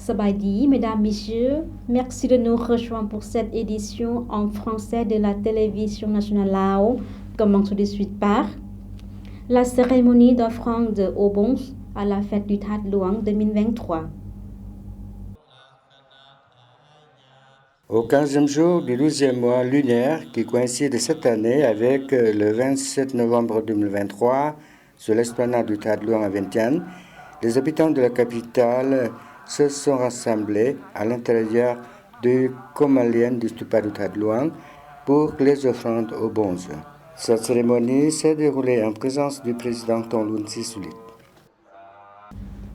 Sabadi, mesdames, messieurs, merci de nous rejoindre pour cette édition en français de la télévision nationale Lao. Commence tout de suite par la cérémonie d'offrande aux bons à la fête du That Luang 2023. Au 15e jour du 12e mois lunaire qui coïncide cette année avec le 27 novembre 2023 sur l'esplanade du That Luang à Vientiane, les habitants de la capitale se sont rassemblés à l'intérieur du Comalien du stupa du That Luang pour les offrandes aux bons. Cette cérémonie s'est déroulée en présence du président Thongloun Sisulit.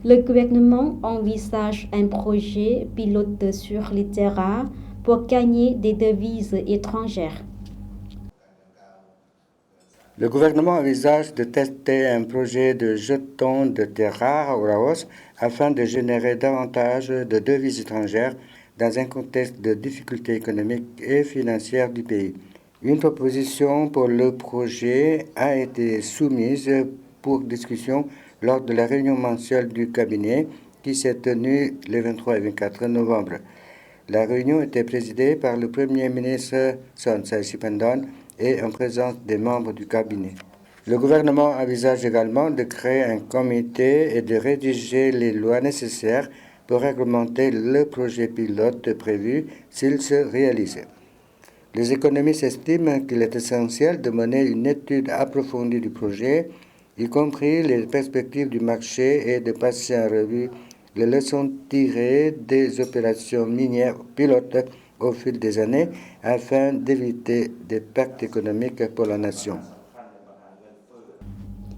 Le gouvernement envisage un projet pilote sur l'Itera pour gagner des devises étrangères. Le gouvernement envisage de tester un projet de jetons de terres rares au Laos afin de générer davantage de devises étrangères dans un contexte de difficultés économiques et financières du pays. Une proposition pour le projet a été soumise pour discussion lors de la réunion mensuelle du cabinet qui s'est tenue les 23 et 24 novembre. La réunion était présidée par le Premier ministre Sonexay Siphandone et en présence des membres du cabinet. Le gouvernement envisage également de créer un comité et de rédiger les lois nécessaires pour réglementer le projet pilote prévu s'il se réalise. Les économistes estiment qu'il est essentiel de mener une étude approfondie du projet, y compris les perspectives du marché et de passer en revue les leçons tirées des opérations minières pilotes au fil des années afin d'éviter des pertes économiques pour la nation.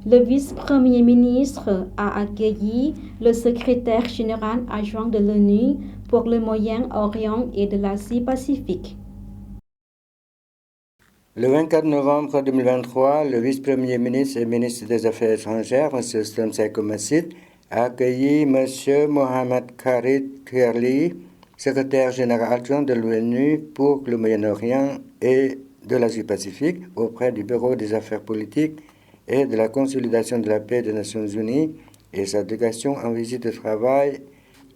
Le vice-premier ministre a accueilli le secrétaire général adjoint de l'ONU pour le Moyen-Orient et de l'Asie-Pacifique. Le 24 novembre 2023, le vice-premier ministre et ministre des Affaires étrangères, M. Sonexay Siphandone, a accueilli M. Mohammad Khalid Khairli, secrétaire général adjoint de l'ONU pour le Moyen-Orient et de l'Asie-Pacifique, auprès du Bureau des affaires politiques et de la consolidation de la paix des Nations unies et sa délégation en visite de travail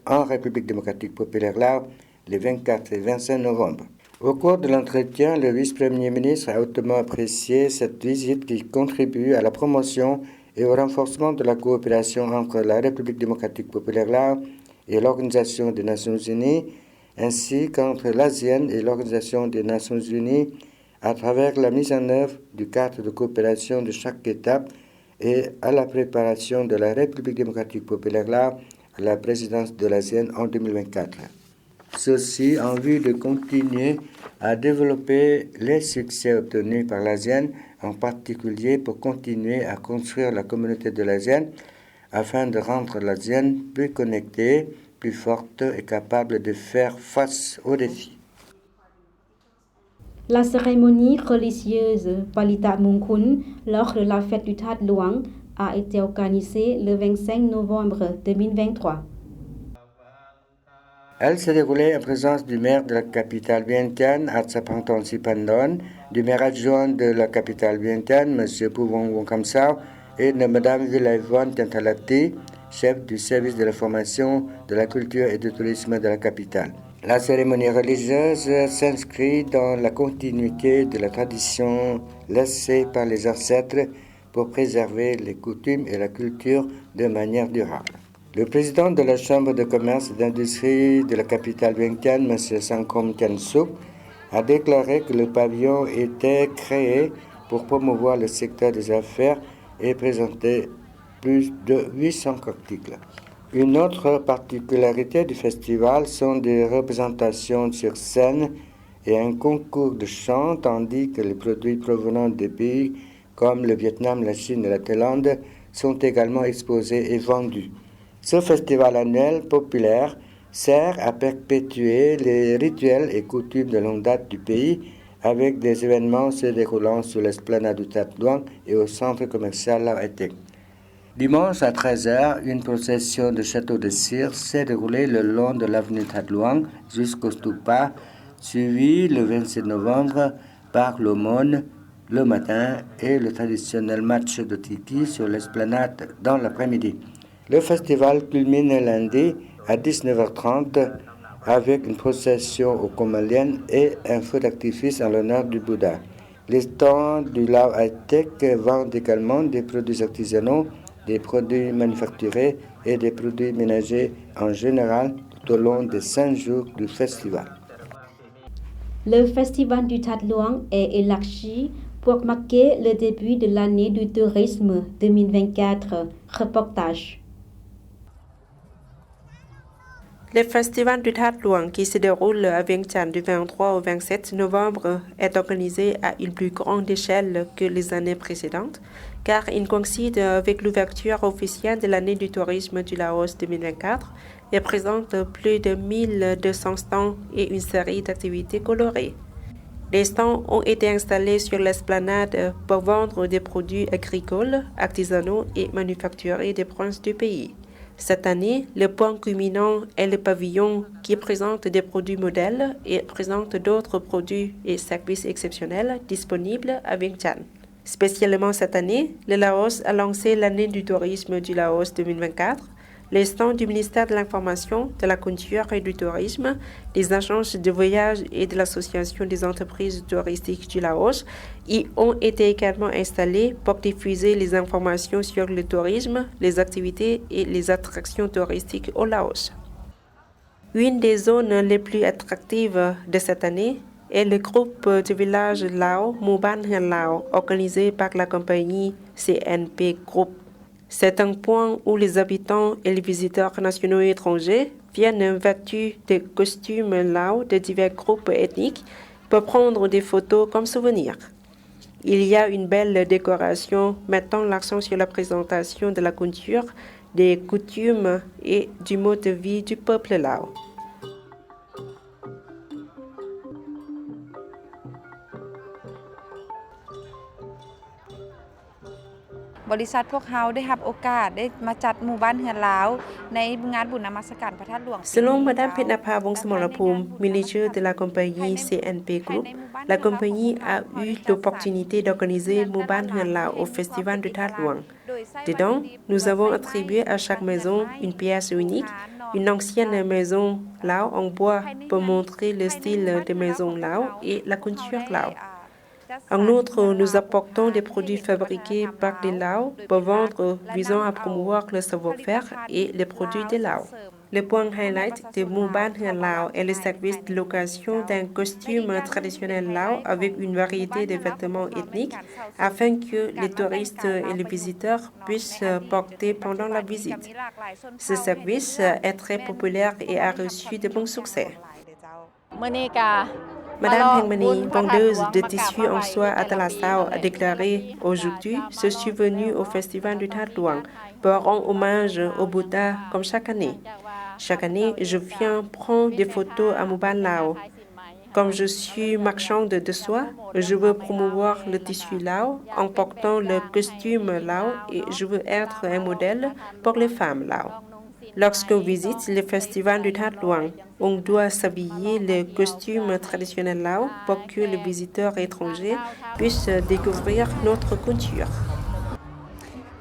en République démocratique populaire Laos les 24 et 25 novembre. Au cours de l'entretien, le vice-premier ministre a hautement apprécié cette visite qui contribue à la promotion et au renforcement de la coopération entre la République démocratique populaire Laos et l'Organisation des Nations unies, ainsi qu'entre l'ASEAN et l'Organisation des Nations unies à travers la mise en œuvre du cadre de coopération de chaque étape et à la préparation de la République démocratique populaire Laos à la présidence de l'ASEAN en 2024. Ceci en vue de continuer à développer les succès obtenus par l'ASEAN, en particulier pour continuer à construire la communauté de l'ASEAN afin de rendre l'ASEAN plus connectée, plus forte et capable de faire face aux défis. La cérémonie religieuse Palita Mongkhon lors de la fête du That Luang a été organisée le 25 novembre 2023. Elle s'est déroulée en présence du maire de la capitale Vientiane, Atsapangthong Siphandone, du maire adjoint de la capitale Vientiane, M. Pouvong Wongkamsao, et de Mme Vilayvon Tentalati, chef du service de l'information, de la culture et du tourisme de la capitale. La cérémonie religieuse s'inscrit dans la continuité de la tradition laissée par les ancêtres pour préserver les coutumes et la culture de manière durable. Le président de la Chambre de commerce et d'industrie de la capitale Vientiane, M. Sangkom Tiansuk, a déclaré que le pavillon était créé pour promouvoir le secteur des affaires et présenter plus de 800 articles. Une autre particularité du festival sont des représentations sur scène et un concours de chant, tandis que les produits provenant des pays comme le Vietnam, la Chine et la Thaïlande sont également exposés et vendus. Ce festival annuel populaire sert à perpétuer les rituels et coutumes de longue date du pays avec des événements se déroulant sur l'esplanade du That Luang et au centre commercial Lao High Tech. Dimanche à 13h, une procession de châteaux de cire s'est déroulée le long de l'avenue That Luang jusqu'au stupa, suivi le 27 novembre par l'aumône le matin et le traditionnel match de tiki sur l'esplanade dans l'après-midi. Le festival culmine lundi à 19h30 avec une procession aux Comaliennes et un feu d'artifice en l'honneur du Bouddha. Les stands du Lao High-Tech vendent également des produits artisanaux, des produits manufacturés et des produits ménagers en général tout au long des 5 jours du festival. Le festival du That Luang est élargi pour marquer le début de l'année du tourisme 2024. Reportage. Le festival du That Luang qui se déroule à Vientiane du 23 au 27 novembre est organisé à une plus grande échelle que les années précédentes car il coïncide avec l'ouverture officielle de l'année du tourisme du Laos 2024 et présente plus de 1200 stands et une série d'activités colorées. Les stands ont été installés sur l'esplanade pour vendre des produits agricoles, artisanaux et manufacturés des provinces du pays. Cette année, le point culminant est le pavillon qui présente des produits modèles et présente d'autres produits et services exceptionnels disponibles à Vientiane. Spécialement cette année, le Laos a lancé l'année du tourisme du Laos 2024. Les stands du ministère de l'Information, de la Culture et du Tourisme, des agences de voyage et de l'Association des entreprises touristiques du Laos y ont été également installés pour diffuser les informations sur le tourisme, les activités et les attractions touristiques au Laos. Une des zones les plus attractives de cette année est le groupe de villages Lao Muban Hian Lao, organisé par la compagnie CNP Group. C'est un point où les habitants et les visiteurs nationaux et étrangers viennent vêtus de costumes Lao de divers groupes ethniques pour prendre des photos comme souvenir. Il y a une belle décoration mettant l'accent sur la présentation de la culture, des coutumes et du mode de vie du peuple Lao. Selon Mme Petnapa Vongsamolapum, manager de la compagnie CNP Group, la compagnie a eu l'opportunité d'organiser Muban Hian Lao au festival de That Luang. Dedans, nous avons attribué à chaque maison une pièce unique, une ancienne maison Lao en bois pour montrer le style de maison Lao et la culture Lao. En outre, nous apportons des produits fabriqués par les Lao pour vendre visant à promouvoir le savoir-faire et les produits des Lao. Le point highlight de Muban Hian Lao est le service de location d'un costume traditionnel Lao avec une variété de vêtements ethniques afin que les touristes et les visiteurs puissent porter pendant la visite. Ce service est très populaire et a reçu de bons succès. Madame Heng Mani, vendeuse de tissus en soie à Talasao, a déclaré aujourd'hui « Je suis venue au festival du That Luang pour rendre hommage au Bouddha comme chaque année. Chaque année, je viens prendre des photos à Muban Lao. Comme je suis marchande de soie, je veux promouvoir le tissu Lao en portant le costume Lao et je veux être un modèle pour les femmes Lao. Lorsqu'on visite le festival du That Luang, on doit s'habiller le costume traditionnel Lao pour que les visiteurs étrangers puissent découvrir notre culture.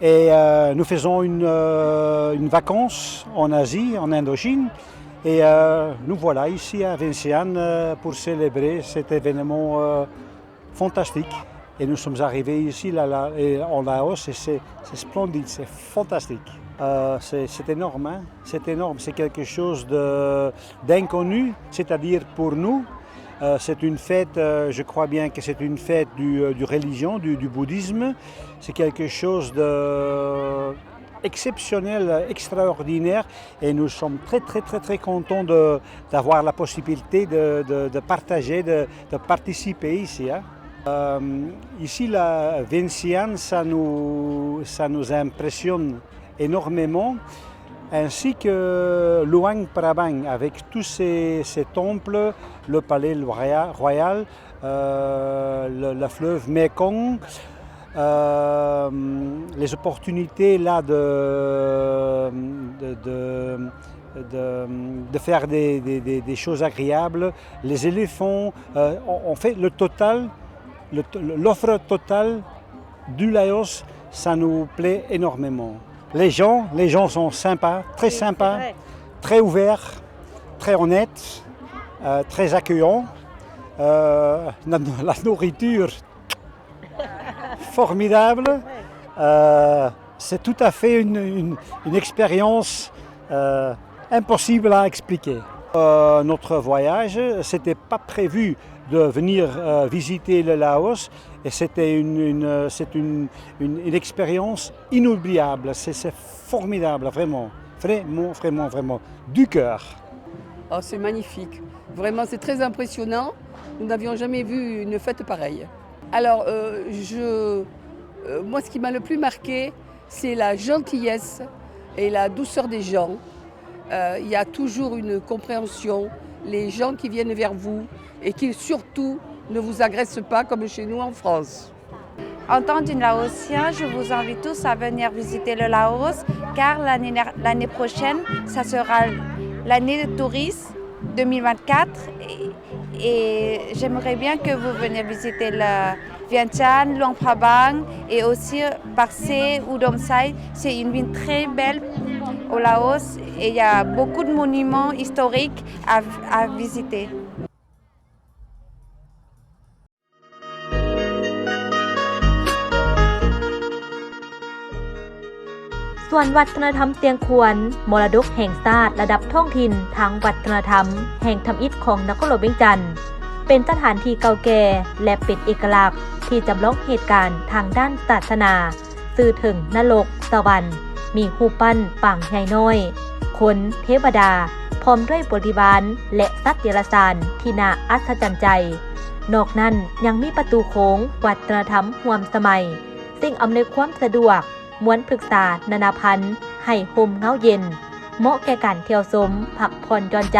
Et nous faisons une vacance en Asie, en Indochine. Et nous voilà ici à Vientiane pour célébrer cet événement fantastique. Et nous sommes arrivés ici en Laos et c'est splendide, c'est fantastique. C'est énorme, hein? C'est énorme, c'est quelque chose d'inconnu, c'est-à-dire pour nous, c'est une fête, je crois bien que c'est une fête du religion, du bouddhisme, c'est quelque chose d'exceptionnel, extraordinaire et nous sommes très contents d'avoir la possibilité de partager, de participer ici. Hein? Ici, la Vientiane, ça nous impressionne énormément, ainsi que Luang Prabang avec tous ces temples, le palais royal, le fleuve Mekong, les opportunités là de faire des choses agréables, les éléphants, en fait l'offre totale du Laos, ça nous plaît énormément. Les gens sont sympas, très sympas. très ouvert, très honnête, très accueillant. La nourriture formidable. C'est tout à fait une expérience impossible à expliquer. Notre voyage, c'était pas prévu de venir visiter le Laos et c'était une expérience inoubliable. C'est formidable, vraiment, du cœur. Oh, c'est magnifique, vraiment c'est très impressionnant. Nous n'avions jamais vu une fête pareille. Alors, moi ce qui m'a le plus marqué, c'est la gentillesse et la douceur des gens. Il y a toujours une compréhension, les gens qui viennent vers vous et qui surtout ne vous agressent pas comme chez nous en France. En tant qu'une Laotienne, je vous invite tous à venir visiter le Laos car l'année prochaine, ça sera l'année de tourisme 2024 et j'aimerais bien que vous veniez visiter le Vientiane, Luang Prabang et aussi Parsé ou Domsai. C'est une ville très belle au Laos et il y a beaucoup de monuments historiques à visiter. ส่วนวัฒนธรรมเตียงควนมรดกแห่งชาติระดับท้องถิ่นทางวัฒนธรรมแห่งทำอิฐของนครหลวงเวียงจันทน์เป็นสถานที่เก่าแก่และเป็นเอกลักษณ์ที่จำลองเหตุการณ์ทางด้านศาสนาสื่อถึงนรกสวรรค์มีรูปปั้นปางใหญ่น้อยคนเทวดาพร้อมด้วยบริวารและสัตว์เดรัจฉานที่น่าอัศจรรย์ใจนอกนั้นยังมีประตูโค้งวัฒนธรรมร่วมสมัยสิ่งอำนวยความสะดวกม้วนปรึกษานานาพันธุ์ให้ห่มเงาเย็นเหมาะแก่การเที่ยวชมพักผ่อนหย่อนใจ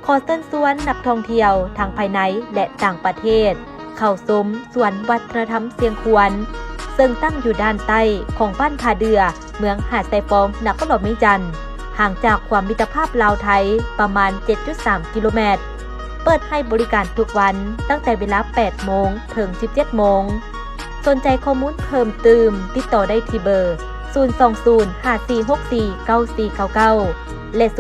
ขอเชิญชวนนักท่องเที่ยวทั้งภายในและต่างประเทศเข้าชมสวนวัฒนธรรมเสียงควนซึ่งตั้งอยู่ด้านใต้ของบ้านทาเดือเมืองหาดไซฟองนครหลวงเวียงจันทน์ห่างจากความมิตรภาพลาวไทยประมาณ 7.3 กิโลเมตรเปิดให้บริการทุกวันตั้งแต่เวลา 8 โมงถึง 17 โมงสนใจข้อมูลเพิ่มเติมติดต่อได้ที่เบอร์ 020-5464-9499 และ 020-5787-6318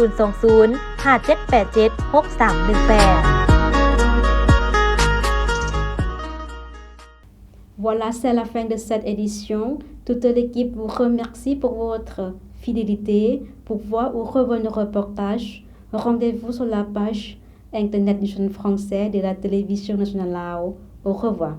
Voilà, c'est la fin de cette édition. Toute l'équipe vous remercie pour votre fidélité. Pour voir ou revoir nos reportages, rendez-vous sur la page Internet du Jeune Français de la Télévision nationale Lao. Au revoir.